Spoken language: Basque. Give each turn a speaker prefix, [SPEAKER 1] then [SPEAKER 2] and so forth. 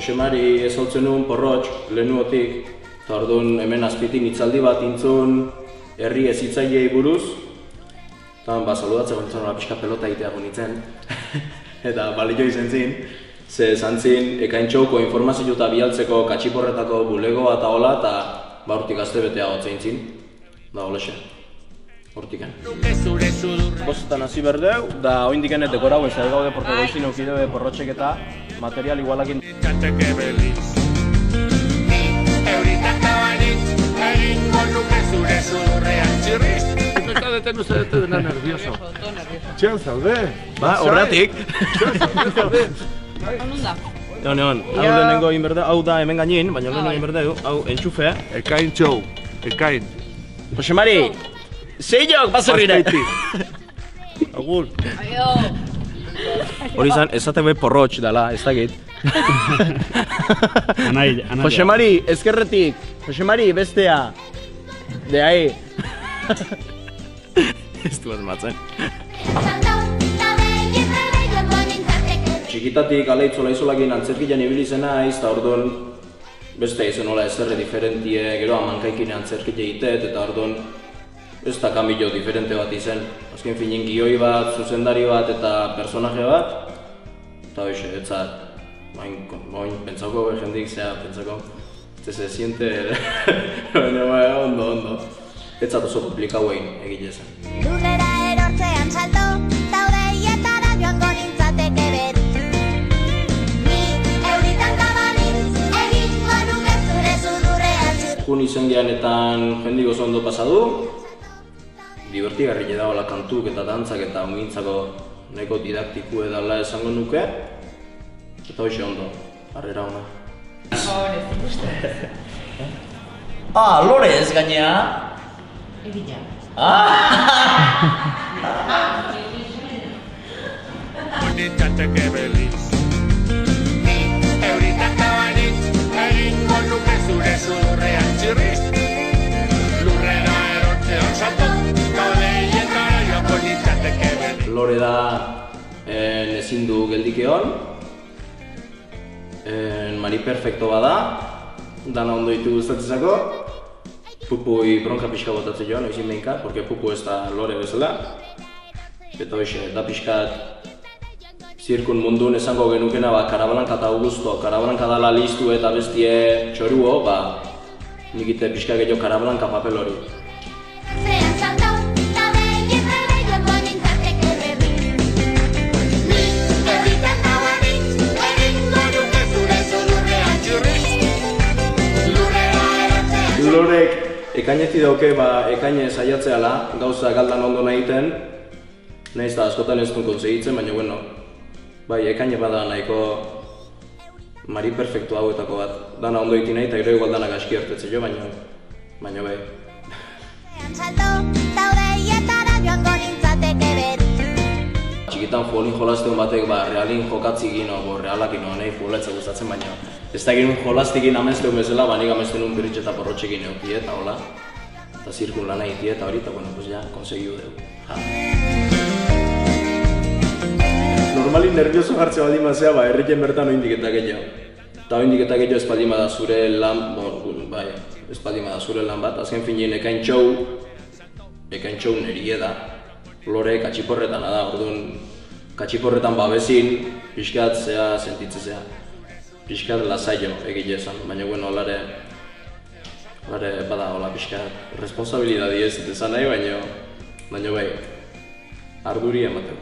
[SPEAKER 1] Josemari ezautzen nuen porrotx, lehenuotik, eta orduan hemen azpitik hitzaldi bat intzun herri hezitzaileei buruz, eta saludatzeko nintzen nola pixka pelota egiteago nintzen, eta balio izen zin, ze esan zin ekaintxouko informazio eta bialtzeko katxiporretako bulegoa eta hola, eta hortik azte betea gotzein zin, da holexe, hortiken. Bostetan hasi berdeu, da oindiken dekorauen zari gaude porte goizin eukide porrotxek eta material igualakin.
[SPEAKER 2] Está detenu zedete dena nervioso.
[SPEAKER 3] Txean zaude?
[SPEAKER 1] Ba, horretik.
[SPEAKER 4] Egon,
[SPEAKER 1] hau lehenengo inberdeu, hau da hemen gainin, baina lehenengo inberdeu, hau entxufe.
[SPEAKER 3] Ekain txou, ekain.
[SPEAKER 1] Josemari, zeilok, baserrire!
[SPEAKER 3] Agur.
[SPEAKER 1] Hori izan, ezate be porrotx dela, ez dakit.
[SPEAKER 4] Anai.
[SPEAKER 1] Josemari, ezkerretik. Josemari, bestea. De ahi. Ez du asmatzen. Txikitatik aleitzola izolakin antzerkian ibili zena iz, eta orduan beste izen nola ezerre diferentie, gero amankaikin antzerkile egiteet, eta orduan ez da kambio diferente bat izen. Azken finin gioi bat, zuzendari bat eta personaje bat, eta hoxe, etzat, bain pentsako jendik zea, pentsako, se siente, ondo. Etzat oso komplikau egin egile zen.
[SPEAKER 5] Lurrera erortzean salto, taudeietara joango nintzateke beti. Ni euritan tabanitz, egingo nuke zure sudurrean zir.
[SPEAKER 1] Kun izen geanetan jendik oso ondo pasadu, divertigarri dagoela kantuk eta dantzak eta omintzako nahiko didaktiku edala esango nuke, eta hoxe ondo, harrera ona.
[SPEAKER 6] Lorez gainea.
[SPEAKER 7] Egina.
[SPEAKER 2] Nintzateke beliz. Euritak tabanitz, egingo nuke zure sudurrean txirriz. Lurrera erortzean salto, taudeietara joango nintzateke beliz.
[SPEAKER 1] Lore da ezin du geldik egon, Mari perfecto bada, dana ondo ditu gustatzezako. Pupui bronka pixka botatzen joan, oizin behinka, porque Pupu ez da Lore bezala. Eta hoxe, da pixkat zirkun mundun esango genukena, Karabalanka eta Augusto, Karabalanka dala listu eta bestie txoruo, nik ite pixka gehiago Karabalanka papel hori. Lorek ekaineti dauke ekaine saiatzeala, gauza galdan ondo nahiten, nahiz da askotan ez duen konsegitzen, baina bueno, bai, ekaine bada nahiko Mari perfektu hauetako bat, dana ondo iti nahi eta gero igual danak aski hartetze jo, baina bai. Txikitan futbolin jolazteun batek realin jokatzi gino, realak ino, nahi futboletza gustatzen, baina ez da egin jolaztikin amezteun bezala, nik amezten un birritxe eta porrotxekin egotie eta hola, eta zirkun lana egitie eta hori, eta bueno, pues ja, konsegiu dugu. Normalin nervioso jartze baldin mazea, herrien bertan oindik eta gehiago. Eta oindik eta gehiago ez baldin bada zure lan, ez baldin bada zure lan bat, azken finien ekaintxou nerie da. Lore katxiporretan da, orduan katxiporretan babezin, pixkat zea sentitzezea. Pixkat lasaio egile esan, baina bueno, lare bada hola pixkat responsabilidadi ez esan nahi, baina bai, arduri emateu.